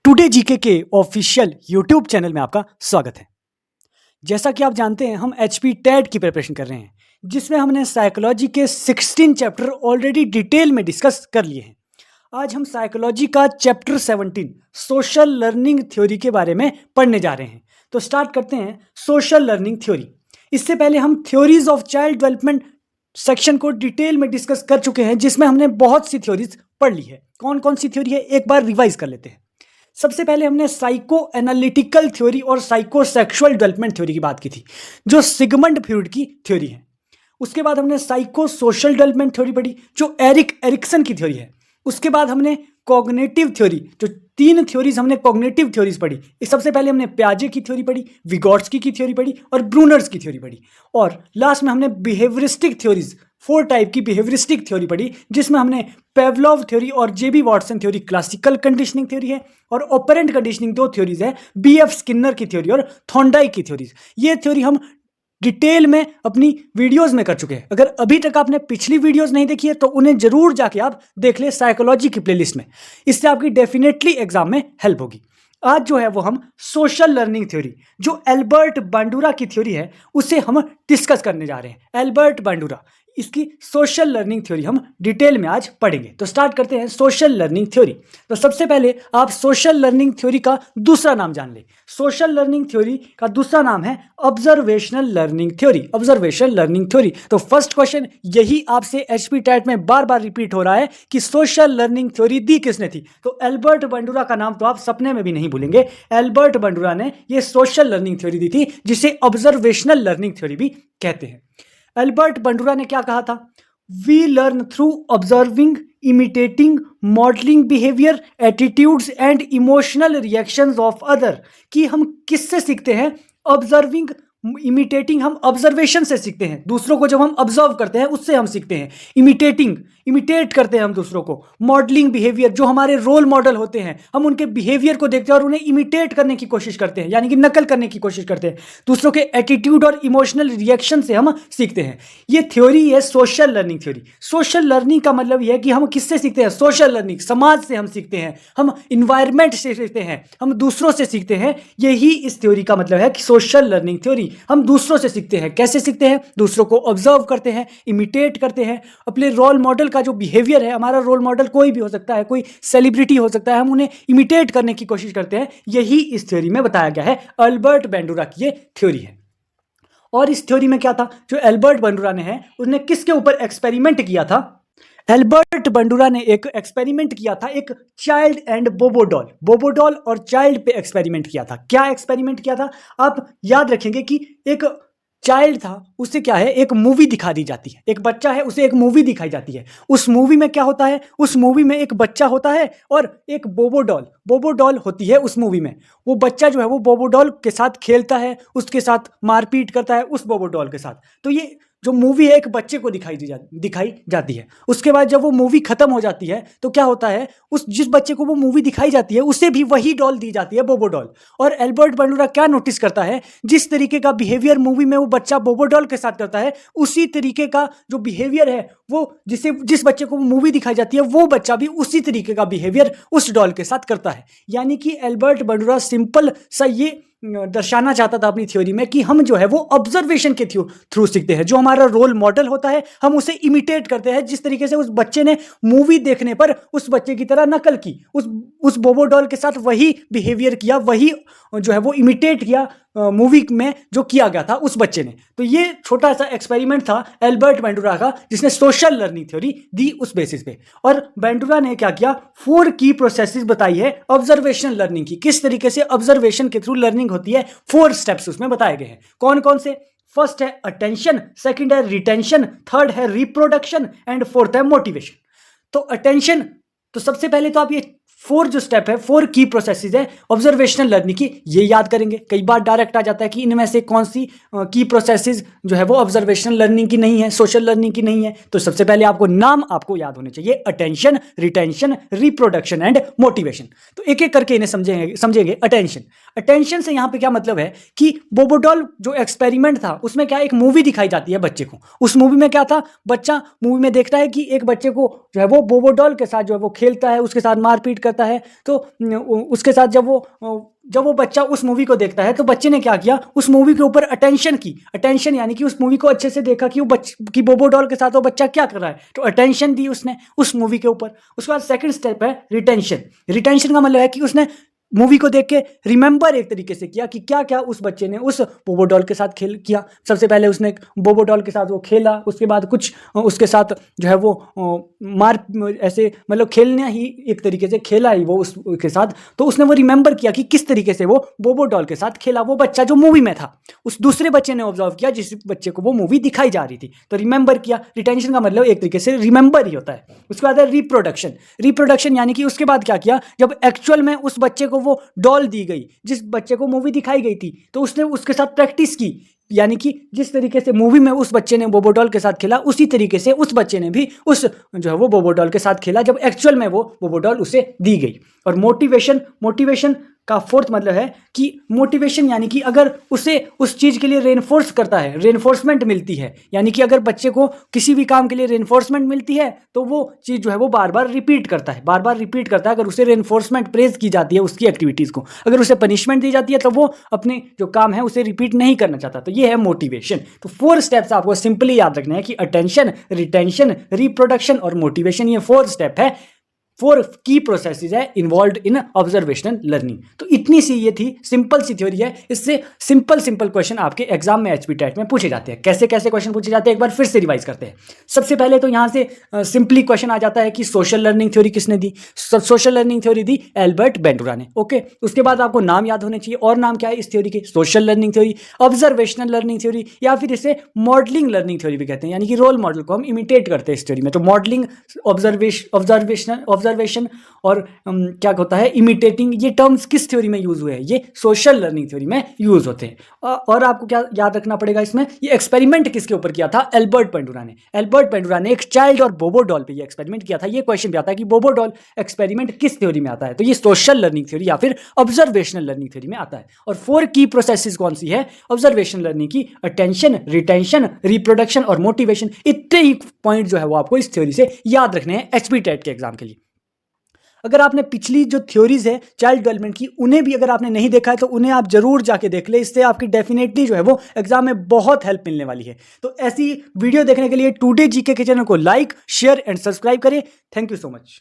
Today GK के official YouTube channel में आपका स्वागत है। जैसा कि आप जानते हैं हम एचपी टेट की प्रिपरेशन कर रहे हैं, जिसमें हमने साइकोलॉजी के 16 चैप्टर ऑलरेडी डिटेल में डिस्कस कर लिए हैं। आज हम साइकोलॉजी का चैप्टर 17 सोशल लर्निंग थ्योरी के बारे में पढ़ने जा रहे हैं। तो स्टार्ट करते हैं सोशल लर्निंग थ्योरी। इससे पहले हम theories of child development section को डिटेल में डिस्कस कर चुके हैं, जिसमें हमने बहुत सी थ्योरीज पढ़ ली है। कौन कौन सी थ्योरी है एक बार रिवाइज कर लेते हैं। सबसे पहले हमने साइको एनालिटिकल थ्योरी और साइको सेक्सुअल डेवलपमेंट थ्योरी की बात की थी, जो सिगमंड फ्रॉइड की थ्योरी है। उसके बाद हमने साइको सोशल डेवलपमेंट थ्योरी पढ़ी, जो एरिक एरिक्सन की थ्योरी है। उसके बाद हमने कॉग्निटिव थ्योरी, जो तीन थ्योरीज हमने कॉग्निटिव थ्योरीज पढ़ी। इस सबसे पहले हमने प्याजे की थ्योरी पढ़ी, विगोट्स्की की थ्योरी पढ़ी और ब्रूनर्स की थ्योरी पढ़ी। और लास्ट में हमने बिहेवियरिस्टिक थ्योरीज 4 टाइप की बिहेवियरिस्टिक थ्योरी पढ़ी, जिसमें हमने पेवलोव थ्योरी और JB Watson theory classical conditioning theory है, और ऑपरेंट कंडीशनिंग 2 थ्योरीज है, बीएफ स्किनर की थ्योरी और थॉर्नडाइक की थ्योरीज। ये थ्योरी हम डिटेल में अपनी वीडियोस में कर चुके हैं। अगर अभी तक आपने पिछली वीडियोस नहीं देखी है तो उन्हें जरूर जाके आप देख ले साइकोलॉजी की प्लेलिस्ट में। इससे आपकी डेफिनेटली एग्जाम में हेल्प होगी। आज जो है वो हम सोशल लर्निंग थ्योरी, जो एल्बर्ट बांडुरा की थ्योरी है, उसे हम डिस्कस करने जा रहे हैं। एल्बर्ट बांडुरा, इसकी सोशल लर्निंग थ्योरी हम डिटेल में आज पढ़ेंगे। तो स्टार्ट करते हैं सोशल लर्निंग थ्योरी। तो सबसे पहले आप सोशल लर्निंग थ्योरी का दूसरा नाम जान ले। सोशल लर्निंग थ्योरी का दूसरा नाम है observational learning theory. Observational learning theory. तो फर्स्ट क्वेश्चन यही आपसे एचपी टेट में बार बार रिपीट हो रहा है कि सोशल लर्निंग थ्योरी दी किसने थी। तो एल्बर्ट बांडुरा का नाम तो आप सपने में भी नहीं भूलेंगे। एल्बर्ट बांडुरा ने यह सोशल लर्निंग थ्योरी दी थी, जिसे ऑब्जर्वेशनल लर्निंग थ्योरी भी कहते हैं। एल्बर्ट बांडुरा ने क्या कहा था? We learn through observing, imitating, modelling behaviour, attitudes and emotional reactions of other. कि हम किससे सीखते हैं? ऑब्जर्विंग, इमिटेटिंग, हम ऑब्जर्वेशन से सीखते हैं। दूसरों को जब हम ऑब्जर्व करते हैं उससे हम सीखते हैं। इमिटेटिंग, इमिटेट करते हैं हम दूसरों को। मॉडलिंग बिहेवियर, जो हमारे रोल मॉडल होते हैं, हम उनके बिहेवियर को देखते हैं और उन्हें इमिटेट करने की कोशिश करते हैं, यानी कि नकल करने की कोशिश करते हैं। दूसरों के एटीट्यूड और इमोशनल रिएक्शन से हम सीखते हैं। ये थ्योरी है social learning theory. Social learning का मतलब यह है कि हम किससे सीखते हैं? सोशल लर्निंग, समाज से हम सीखते हैं, हम इन्वायरमेंट से सीखते हैं, हम दूसरों से सीखते हैं। यही इस थ्योरी का मतलब है कि सोशल लर्निंग थ्योरी। हम दूसरों से सीखते हैं। कैसे सीखते हैं? दूसरों को ऑब्जर्व करते हैं, इमिटेट करते हैं। अपने रोल मॉडल का जो बिहेवियर है, हमारा रोल मॉडल कोई भी हो सकता है, कोई सेलिब्रिटी हो सकता है, हम उन्हें इमिटेट करने की कोशिश करते हैं। यही इस थ्योरी में बताया गया है। एल्बर्ट बांडुरा की ये थ्योरी है। और इस थ्योरी में क्या था जो एल्बर्ट बांडुरा ने है, उसने किसके ऊपर एक्सपेरिमेंट किया था? एल्बर्ट बांडुरा ने एक एक्सपेरिमेंट किया था, एक चाइल्ड एंड बोबोडॉल और चाइल्ड पे एक्सपेरिमेंट किया था। क्या एक्सपेरिमेंट किया था? आप याद रखेंगे कि एक चाइल्ड था, उसे क्या है, एक मूवी दिखा दी जाती है। एक बच्चा है, उसे एक मूवी दिखाई जाती है। उस मूवी में क्या होता है? उस मूवी में एक बच्चा होता है और एक बोबोडॉल होती है। उस मूवी में वो बच्चा जो है वो बोबोडॉल के साथ खेलता है, उसके साथ मारपीट करता है उस बोबोडॉल के साथ। तो ये जो मूवी है एक बच्चे को दिखाई जाती है। उसके बाद जब वो मूवी खत्म हो जाती है तो क्या होता है, उस जिस बच्चे को वो मूवी दिखाई जाती है उसे भी वही डॉल दी जाती है, बोबोडॉल। और एल्बर्ट बांडुरा क्या नोटिस करता है? जिस तरीके का बिहेवियर मूवी में वो बच्चा बोबोडॉल के साथ करता है, उसी तरीके का जो बिहेवियर है वो जिस बच्चे को मूवी दिखाई जाती है, वो बच्चा भी उसी तरीके का बिहेवियर उस डॉल के साथ करता है। यानी कि एल्बर्ट बांडुरा सिंपल सा ये दर्शाना चाहता था अपनी थ्योरी में कि हम जो है वो ऑब्जर्वेशन के थ्रू सीखते हैं। जो हमारा रोल मॉडल होता है हम उसे इमिटेट करते हैं। जिस तरीके से उस बच्चे ने मूवी देखने पर उस बच्चे की तरह नकल की, उस बोबोडॉल के साथ वही बिहेवियर किया, वही जो है वो इमिटेट किया मूवी में जो किया गया था उस बच्चे ने। तो ये छोटा सा एक्सपेरिमेंट था एल्बर्ट बांडुरा का, जिसने सोशल लर्निंग थ्योरी दी उस बेसिस पे। और बांडुरा ने क्या किया? 4 की प्रोसेसेस बताई है ऑब्जर्वेशनल लर्निंग की। किस तरीके से ऑब्जर्वेशन के थ्रू लर्निंग होती है, 4 स्टेप्स उसमें बताए गए हैं। कौन कौन से? फर्स्ट है अटेंशन, सेकंड है रिटेंशन, थर्ड है रिप्रोडक्शन एंड फोर्थ है मोटिवेशन। तो अटेंशन, तो सबसे पहले तो आप ये 4 जो स्टेप है, 4 की प्रोसेसेस है ऑब्जर्वेशनल लर्निंग की, ये याद करेंगे। कई बार डायरेक्ट आ जाता है कि इनमें से कौन सी की प्रोसेसेस जो है वो ऑब्जर्वेशनल लर्निंग की नहीं है, सोशल लर्निंग की नहीं है। तो सबसे पहले नाम आपको याद होने चाहिए, attention, retention, reproduction and motivation. तो एक एक करके इन्हें समझेंगे। अटेंशन से यहाँ पे क्या मतलब है कि बोबोडॉल जो एक्सपेरिमेंट था उसमें क्या एक मूवी दिखाई जाती है बच्चे को। उस मूवी में क्या था? बच्चा मूवी में देखता है कि एक बच्चे को जो है वो बोबोडॉल के साथ जो है वो खेलता है, उसके साथ मारपीट रिपीट करता है। तो उसके साथ जब वो बच्चा उस मूवी को देखता है तो बच्चे ने क्या किया, उस मूवी के ऊपर अटेंशन की, अटेंशन यानी कि उस मूवी को अच्छे से देखा कि कि बोबो डॉल के साथ वो बच्चा क्या कर रहा है, तो अटेंशन दी उसने उस मूवी के ऊपर। उसके बाद सेकंड स्टेप है रिटेंशन। रिटेंशन का मतलब है कि उसने मूवी को देख के रिमेंबर एक तरीके से किया कि क्या क्या उस बच्चे ने उस बोबो डॉल के साथ खेल किया। सबसे पहले उसने बोबो डॉल के साथ वो खेला, उसके बाद कुछ उसके साथ जो है वो मार ऐसे मतलब खेलना ही एक तरीके से खेला ही वो उसके साथ। तो उसने वो रिमेंबर किया कि किस तरीके से वो बोबो डॉल के साथ खेला, वो बच्चा जो मूवी में था। उस दूसरे बच्चे ने ऑब्जर्व किया जिस बच्चे को वो मूवी दिखाई जा रही थी, तो रिमेंबर किया। रिटेंशन का मतलब एक तरीके से रिमेंबर ही होता है। उसके बाद है रिप्रोडक्शन। रिप्रोडक्शन यानी कि उसके बाद क्या किया, जब एक्चुअल में उस बच्चे को वो डॉल दी गई, जिस बच्चे को मूवी दिखाई गई थी, तो उसने उसके साथ प्रैक्टिस की। यानी कि जिस तरीके से मूवी में उस बच्चे ने बोबो डॉल के साथ खेला, उसी तरीके से उस बच्चे ने भी उस जो है वो बोबो डॉल के साथ खेला जब एक्चुअल में वो बोबो डॉल उसे दी गई। और मोटिवेशन, मोटिवेशन का फोर्थ मतलब है कि मोटिवेशन यानी कि अगर उसे उस चीज़ के लिए रेनफोर्स करता है, रेनफोर्समेंट मिलती है, यानी कि अगर बच्चे को किसी भी काम के लिए रेनफोर्समेंट मिलती है तो वो चीज़ जो है वो बार बार रिपीट करता है, बार बार रिपीट करता है। अगर उसे रेनफोर्समेंट प्रेज की जाती है उसकी एक्टिविटीज़ को, अगर उसे पनिशमेंट दी जाती है तो वो अपने जो काम है उसे रिपीट नहीं करना चाहता। तो ये है मोटिवेशन। तो 4 स्टेप्स आपको सिंपली याद रखने हैं कि अटेंशन, रिटेंशन, रिप्रोडक्शन और मोटिवेशन, ये 4 स्टेप है, 4 की प्रोसेसेस है इन्वॉल्व इन ऑब्जर्वेशनल लर्निंग। तो इतनी सी ये थी, सिंपल सी थ्योरी है। इससे सिंपल क्वेश्चन आपके एग्जाम में एचपी टेट में पूछे जाते हैं। कैसे कैसे क्वेश्चन पूछे जाते हैं एक बार फिर से रिवाइज करते हैं। सबसे पहले तो यहाँ से सिंपली क्वेश्चन आ जाता है कि सोशल लर्निंग थ्योरी किसने दी। सोशल लर्निंग थ्योरी दी एल्बर्ट बेंडुरा ने। ओके, उसके बाद आपको नाम याद होने चाहिए, और नाम क्या है इस थ्योरी के, social learning theory, observational learning theory, या फिर इसे मॉडलिंग लर्निंग थ्योरी भी कहते हैं, यानी कि रोल मॉडल को हम इमिटेट करते हैं इस थ्योरी में। तो मॉडलिंग, ऑब्जर्वेशन और क्या होता है इमिटेटिंग, ये टर्म्स किस थ्योरी में यूज हुए हैं, ये सोशल लर्निंग थ्योरी में यूज होते हैं। और आपको क्या याद रखना पड़ेगा इसमें, ये एक्सपेरिमेंट किसके ऊपर किया था, एल्बर्ट बेंडुरा ने। एल्बर्ट बेंडुरा ने एक चाइल्ड और बोबो डॉल पे ये एक्सपेरिमेंट किया था। ये क्वेश्चन भी आता है कि बोबो डॉल एक्सपेरिमेंट किस थ्योरी में आता है, तो ये सोशल लर्निंग थ्योरी या फिर ऑब्जर्वेशनल लर्निंग थ्योरी में आता है। और 4 की प्रोसेसेस कौन सी है ऑब्जर्वेशनल लर्निंग की, अटेंशन, रिटेंशन, रिप्रोडक्शन और मोटिवेशन। इतने ही पॉइंट जो है वो आपको इस थ्योरी से याद रखने हैं एचपी टेट के एग्जाम के लिए। अगर आपने पिछली जो थ्योरीज है चाइल्ड डेवलपमेंट की, उन्हें भी अगर आपने नहीं देखा है तो उन्हें आप जरूर जाके देख ले। इससे आपकी डेफिनेटली जो है वो एग्जाम में बहुत हेल्प मिलने वाली है। तो ऐसी वीडियो देखने के लिए टुडे जीके के चैनल को लाइक, शेयर एंड सब्सक्राइब करें। Thank you so much.